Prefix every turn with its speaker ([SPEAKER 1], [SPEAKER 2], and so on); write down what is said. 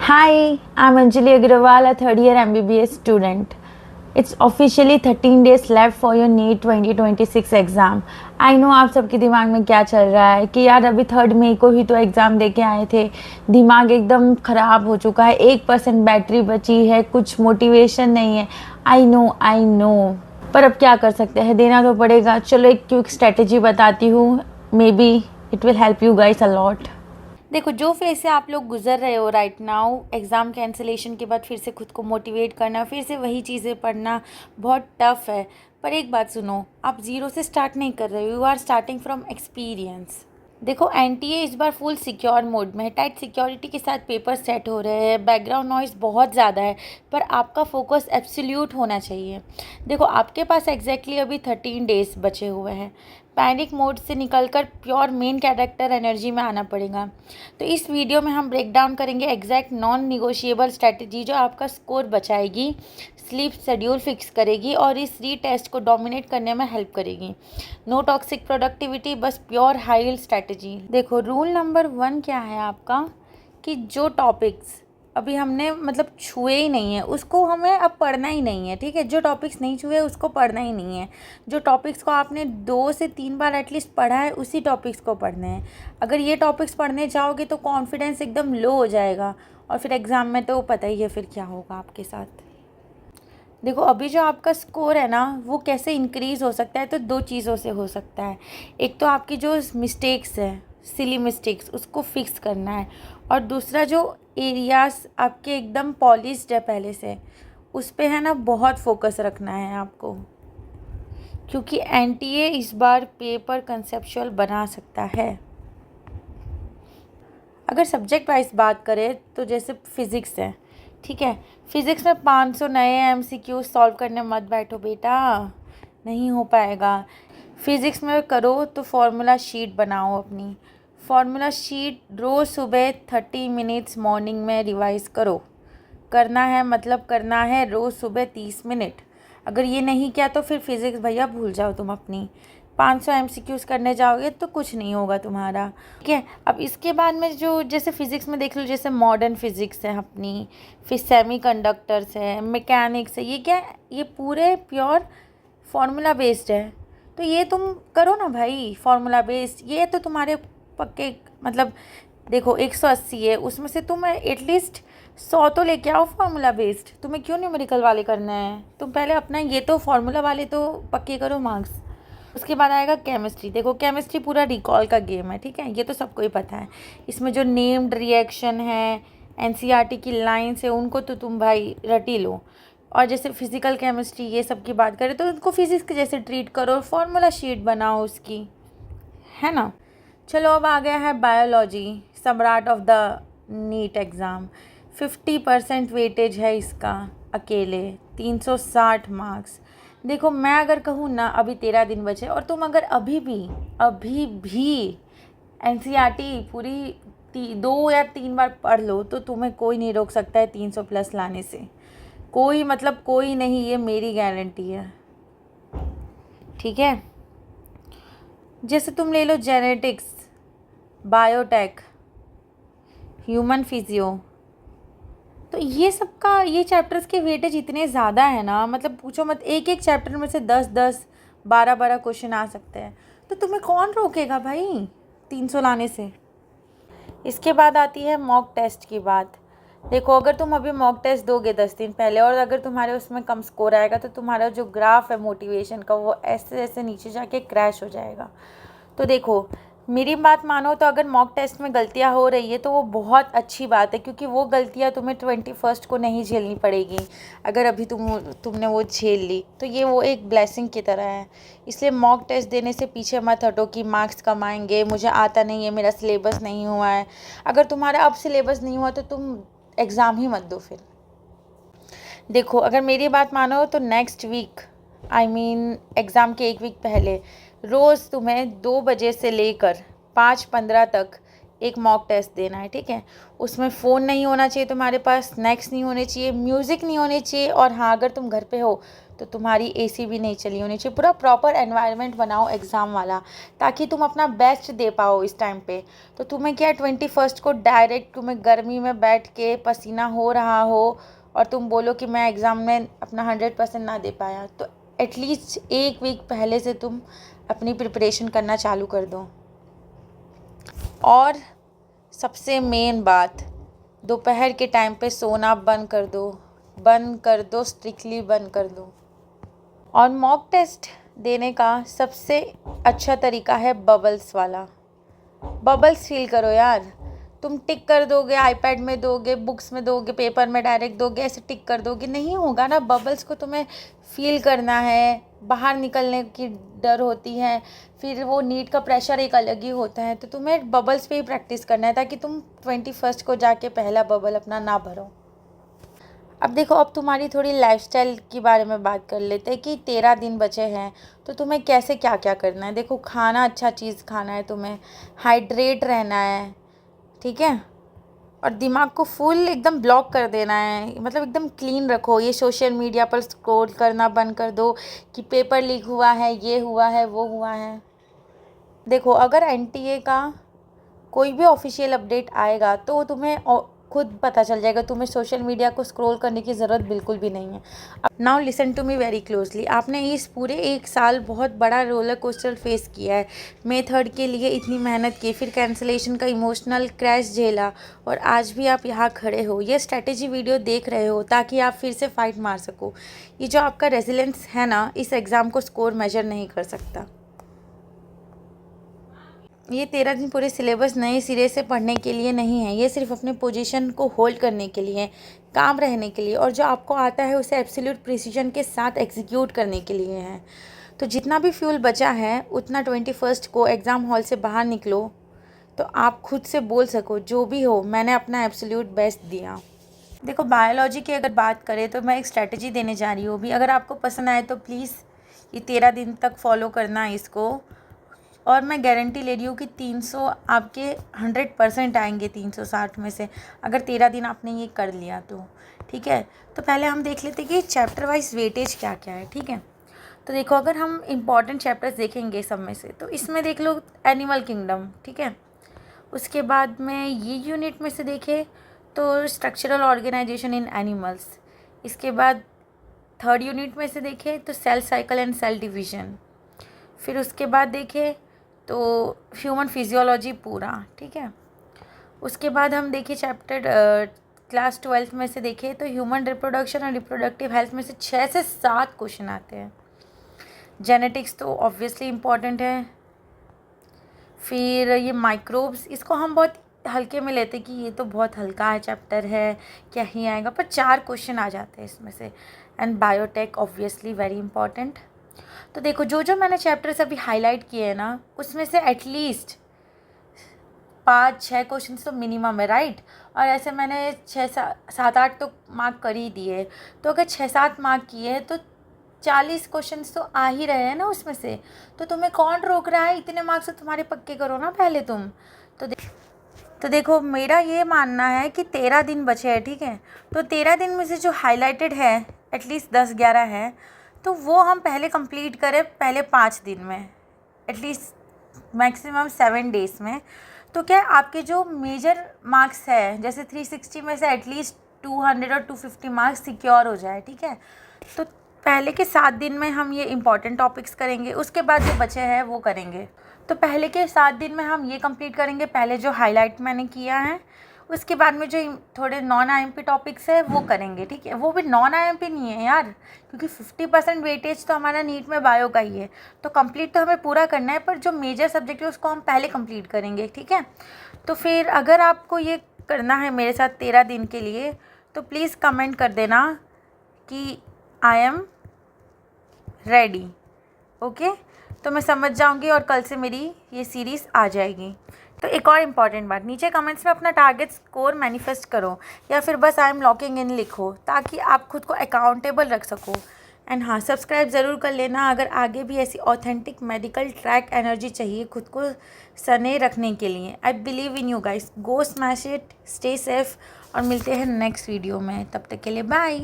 [SPEAKER 1] Hi, I'm Anjali Agrawal, a third year MBBS student. It's officially 13 days left for your NEET 2026 exam. I know आप सबके दिमाग में क्या चल रहा है कि यार अभी 3 मई को ही तो एग्ज़ाम दे के आए थे, दिमाग एकदम ख़राब हो चुका है, 1% बैटरी बची है, कुछ मोटिवेशन नहीं है. आई नो पर अब क्या कर सकते हैं, देना तो पड़ेगा. चलो एक क्विक स्ट्रेटेजी बताती हूँ, may be it will help you guys a lot. देखो, जो फेज से आप लोग गुजर रहे हो राइट नाउ, एग्ज़ाम कैंसिलेशन के बाद फिर से खुद को मोटिवेट करना, फिर से वही चीज़ें पढ़ना बहुत टफ है. पर एक बात सुनो, आप ज़ीरो से स्टार्ट नहीं कर रहे हो, you are starting from experience. देखो, एनटीए इस बार फुल सिक्योर मोड में है, टाइट सिक्योरिटी के साथ पेपर सेट हो रहे हैं, बैकग्राउंड नॉइज़ बहुत ज़्यादा है, पर आपका फोकस एब्सोल्यूट होना चाहिए. देखो, आपके पास एग्जैक्टली अभी 13 डेज बचे हुए हैं. पैनिक मोड से निकलकर प्योर मेन कैरेक्टर एनर्जी में आना पड़ेगा. तो इस वीडियो में हम ब्रेक डाउन करेंगे एग्जैक्ट नॉन निगोशिएबल स्ट्रैटेजी जो आपका स्कोर बचाएगी, स्लीप शेड्यूल फिक्स करेगी और इस रीटेस्ट को डोमिनेट करने में हेल्प करेगी. नो टॉक्सिक प्रोडक्टिविटी, बस प्योर हाई यील्ड स्ट्रैटेजी. देखो, रूल नंबर 1 क्या है आपका कि जो टॉपिक्स अभी हमने मतलब छुए ही नहीं है उसको हमें अब पढ़ना ही नहीं है. ठीक है, जो टॉपिक्स नहीं छुए उसको पढ़ना ही नहीं है. जो टॉपिक्स को आपने 2 से 3 बार एटलीस्ट पढ़ा है उसी टॉपिक्स को पढ़ने हैं. अगर ये टॉपिक्स पढ़ने जाओगे तो कॉन्फिडेंस एकदम लो हो जाएगा और फिर एग्ज़ाम में तो पता ही है फिर क्या होगा आपके साथ. देखो, अभी जो आपका स्कोर है ना वो कैसे इंक्रीज़ हो सकता है, तो 2 चीज़ों से हो सकता है. एक तो आपकी जो मिस्टेक्स है, सिली मिस्टेक्स, उसको फिक्स करना है. और दूसरा, जो एरियाज़ आपके एकदम पॉलिश्ड है पहले से, उस पे है ना बहुत फोकस रखना है आपको, क्योंकि एनटीए इस बार पेपर कंसेप्चुअल बना सकता है. अगर सब्जेक्ट वाइज बात करें तो जैसे फिज़िक्स है, ठीक है, फिज़िक्स में 500 नए एमसीक्यू सॉल्व करने मत बैठो बेटा, नहीं हो पाएगा. फिज़िक्स में करो तो फार्मूला शीट बनाओ अपनी. फार्मूला शीट रोज़ सुबह 30 मिनट्स मॉर्निंग में रिवाइज़ करो. करना है मतलब करना है, रोज़ सुबह 30 मिनट. अगर ये नहीं किया तो फिर फिज़िक्स भैया भूल जाओ तुम अपनी. 500 एमसीक्यूज़ करने जाओगे तो कुछ नहीं होगा तुम्हारा. ठीक है, अब इसके बाद में जो जैसे फिज़िक्स में देख लो, जैसे मॉडर्न फिज़िक्स है अपनी, फिर सेमीकंडक्टर्स है, मैकेनिक्स है, ये क्या है, ये पूरे प्योर फार्मूला बेस्ड है. तो ये तुम करो ना भाई, फार्मूला बेस्ड. ये तो तुम्हारे पक्के मतलब देखो 180 है, उसमें से तुम एटलीस्ट 100 तो लेके आओ फार्मूला बेस्ड. तुम्हें क्यों न्यूमेरिकल वाले करना है, तुम पहले अपना ये तो फार्मूला वाले तो पक्के करो मार्क्स. उसके बाद आएगा केमिस्ट्री. देखो, केमिस्ट्री पूरा रिकॉल का गेम है, ठीक है, ये तो सबको ही पता है. इसमें जो नेम्ड रिएक्शन है, एनसीईआरटी की लाइन्स है, उनको तो तुम भाई रट ही लो. और जैसे फिज़िकल केमिस्ट्री ये सब की बात करें तो उनको फिज़िक्स के जैसे ट्रीट करो, फार्मूला शीट बनाओ उसकी, है ना. चलो, अब आ गया है बायोलॉजी, सम्राट of the NEET exam. 50% weightage है इसका, अकेले 360 मार्क्स. देखो, मैं अगर कहूँ ना, अभी 13 दिन बचे और तुम अगर अभी भी एनसीईआरटी पूरी 2 या 3 बार पढ़ लो तो तुम्हें कोई नहीं रोक सकता है 300 प्लस लाने से. कोई मतलब कोई नहीं, ये मेरी गारंटी है. ठीक है, जैसे तुम ले लो जेनेटिक्स, बायोटेक, ह्यूमन फिजियो, तो ये सब का ये चैप्टर्स के वेटेज इतने ज़्यादा है ना, मतलब पूछो मत. एक एक चैप्टर में से 10-10 12-12 क्वेश्चन आ सकते हैं. तो तुम्हें कौन रोकेगा भाई 300 लाने से. इसके बाद आती है मॉक टेस्ट की बात. देखो, अगर तुम अभी मॉक टेस्ट दोगे 10 दिन पहले और अगर तुम्हारे उसमें कम स्कोर आएगा तो तुम्हारा जो ग्राफ है मोटिवेशन का वो ऐसे ऐसे नीचे जाके क्रैश हो जाएगा. तो देखो, मेरी बात मानो तो अगर मॉक टेस्ट में गलतियां हो रही है तो वो बहुत अच्छी बात है, क्योंकि वो गलतियां तुम्हें 21st को नहीं झेलनी पड़ेगी. अगर अभी तुमने वो झेल ली तो ये वो एक ब्लेसिंग की तरह है. इसलिए मॉक टेस्ट देने से पीछे मत हटो कि मार्क्स कम आएंगे, मुझे आता नहीं है, मेरा सिलेबस नहीं हुआ है. अगर तुम्हारा अब सिलेबस नहीं हुआ तो तुम एग्ज़ाम ही मत दो फिर. देखो, अगर मेरी बात मानो तो next week, I mean exam के 1 वीक पहले, रोज़ तुम्हें 2 बजे से लेकर 5:15 तक एक मॉक टेस्ट देना है, ठीक है। उसमें फ़ोन नहीं होना चाहिए तुम्हारे पास, स्नैक्स नहीं होने चाहिए, म्यूज़िक नहीं होने चाहिए, और हाँ अगर तुम घर पे हो तो तुम्हारी एसी भी नहीं चली होनी चाहिए। पूरा प्रॉपर एनवायरनमेंट बनाओ एग्ज़ाम वाला, ताकि तुम अपना बेस्ट दे पाओ इस टाइम पे। तो तुम्हें क्या 21st को डायरेक्ट तुम्हें गर्मी में बैठ के पसीना हो रहा हो और तुम बोलो कि मैं एग्ज़ाम में अपना 100% ना दे पाया, तो एटलीस्ट एक वीक पहले से तुम अपनी प्रिपरेशन करना चालू कर दो। और सबसे मेन बात, दोपहर के टाइम पे सोना बंद कर दो, स्ट्रिक्टली बंद कर दो। और मॉक टेस्ट देने का सबसे अच्छा तरीका है बबल्स वाला। बबल्स फील करो यार। तुम टिक कर दोगे, आईपैड में दोगे, बुक्स में दोगे, पेपर में डायरेक्ट दोगे, ऐसे टिक कर दोगे, नहीं होगा ना। बबल्स को तुम्हें फील करना है, बाहर निकलने की डर होती है, फिर वो नीट का प्रेशर एक अलग ही होता है। तो तुम्हें बबल्स पे ही प्रैक्टिस करना है, ताकि तुम 21st को जाके पहला बबल अपना ना भरो। अब देखो, अब तुम्हारी थोड़ी लाइफस्टाइल के बारे में बात कर लेते हैं कि 13 दिन बचे हैं, तो तुम्हें कैसे क्या क्या करना है। देखो, खाना अच्छा चीज़ खाना है, तुम्हें हाइड्रेट रहना है, ठीक है। और दिमाग को फुल एकदम ब्लॉक कर देना है, मतलब एकदम क्लीन रखो। ये सोशल मीडिया पर स्क्रॉल करना बंद कर दो कि पेपर लीक हुआ है, ये हुआ है, वो हुआ है। देखो, अगर एनटीए का कोई भी ऑफिशियल अपडेट आएगा तो तुम्हें खुद पता चल जाएगा, तुम्हें सोशल मीडिया को स्क्रॉल करने की ज़रूरत बिल्कुल भी नहीं है। Now listen to me very closely. आपने इस पूरे 1 साल बहुत बड़ा रोलर कोस्टर फेस किया है। May 3rd के लिए इतनी मेहनत की, फिर कैंसिलेशन का इमोशनल क्रैश झेला, और आज भी आप यहाँ खड़े हो, ये स्ट्रैटेजी वीडियो देख रहे हो ताकि आप फिर से फाइट मार सको। ये जो आपका रेजिलेंस है ना, इस एग्ज़ाम को स्कोर मेजर नहीं कर सकता। ये 13 दिन पूरे सिलेबस नए सिरे से पढ़ने के लिए नहीं है, ये सिर्फ अपने पोजीशन को होल्ड करने के लिए है, काम रहने के लिए, और जो आपको आता है उसे एब्सोल्यूट प्रिसीजन के साथ एग्जीक्यूट करने के लिए है। तो जितना भी फ्यूल बचा है उतना 21st को एग्ज़ाम हॉल से बाहर निकलो, तो आप खुद से बोल सको जो भी हो मैंने अपना एब्सोल्यूट बेस्ट दिया। देखो, बायोलॉजी की अगर बात करें तो मैं एक स्ट्रैटेजी देने जा रही हूँ भी। अगर आपको पसंद आए तो प्लीज़ ये 13 दिन तक फॉलो करना इसको, और मैं गारंटी ले रही हूँ कि 300 आपके 100% आएंगे 360 में से, अगर 13 दिन आपने ये कर लिया तो, ठीक है। तो पहले हम देख लेते हैं कि चैप्टर वाइज वेटेज क्या क्या है, ठीक है। तो देखो, अगर हम इम्पॉर्टेंट चैप्टर्स देखेंगे सब में से, तो इसमें देख लो एनिमल किंगडम, ठीक है। उसके बाद में ये यूनिट में से देखें तो स्ट्रक्चरल ऑर्गेनाइजेशन इन एनिमल्स। इसके बाद 3rd यूनिट में से देखें तो cell cycle and cell division. फिर उसके बाद देखें तो ह्यूमन फिजियोलॉजी पूरा, ठीक है। उसके बाद हम देखें चैप्टर क्लास 12th में से देखें तो ह्यूमन रिप्रोडक्शन और रिप्रोडक्टिव हेल्थ में से 6 से 7 क्वेश्चन आते हैं। जेनेटिक्स तो ऑब्वियसली इम्पॉर्टेंट है। फिर ये माइक्रोब्स, इसको हम बहुत हल्के में लेते कि ये तो बहुत हल्का है चैप्टर है, क्या ही आएगा, पर 4 क्वेश्चन आ जाते हैं इसमें से। And biotech obviously very important. तो देखो, जो जो मैंने चैप्टर्स अभी हाईलाइट किए हैं ना, उसमें से एटलीस्ट 5-6 क्वेश्चन तो मिनिमम है, राइट। और ऐसे मैंने 6-7-8 तो मार्क कर ही दिए। तो अगर 6-7 मार्क किए हैं तो 40 क्वेश्चन तो आ ही रहे हैं ना उसमें से। तो तुम्हें कौन रोक रहा है, इतने मार्क्स तो तुम्हारे पक्के करो ना पहले तुम। तो देखो, मेरा ये मानना है कि 13 दिन बचे हैं, ठीक है। तो 13 दिन में से जो हाईलाइटेड है एटलीस्ट 10-11 है, तो वो हम पहले कंप्लीट करें पहले 5 दिन में, एटलीस्ट मैक्सिमम 7 डेज़ में। तो क्या आपके जो मेजर मार्क्स है, जैसे 360 में से एटलीस्ट 200 और 250 मार्क्स सिक्योर हो जाए, ठीक है। तो पहले के 7 दिन में हम ये इंपॉर्टेंट टॉपिक्स करेंगे, उसके बाद जो बचे हैं वो करेंगे। तो पहले के 7 दिन में हम ये कंप्लीट करेंगे, पहले जो हाईलाइट मैंने किया है। उसके बाद में जो थोड़े नॉन आईएमपी टॉपिक्स है वो करेंगे, ठीक है। वो भी नॉन आईएमपी नहीं है यार, क्योंकि 50% वेटेज तो हमारा नीट में बायो का ही है। तो कंप्लीट तो हमें पूरा करना है, पर जो मेजर सब्जेक्ट है उसको हम पहले कंप्लीट करेंगे, ठीक है। तो फिर अगर आपको ये करना है मेरे साथ 13 दिन के लिए, तो प्लीज़ कमेंट कर देना कि आई एम रेडी, ओके। तो मैं समझ जाऊंगी और कल से मेरी ये सीरीज़ आ जाएगी। तो एक और इम्पॉर्टेंट बात, नीचे कमेंट्स में अपना टारगेट स्कोर मैनिफेस्ट करो, या फिर बस आई एम लॉकिंग इन लिखो, ताकि आप खुद को अकाउंटेबल रख सको। एंड हाँ, सब्सक्राइब ज़रूर कर लेना अगर आगे भी ऐसी ऑथेंटिक मेडिकल ट्रैक एनर्जी चाहिए खुद को सने रखने के लिए। I believe in you guys, go smash it, stay safe और मिलते हैं नेक्स्ट वीडियो में। तब तक के लिए बाय।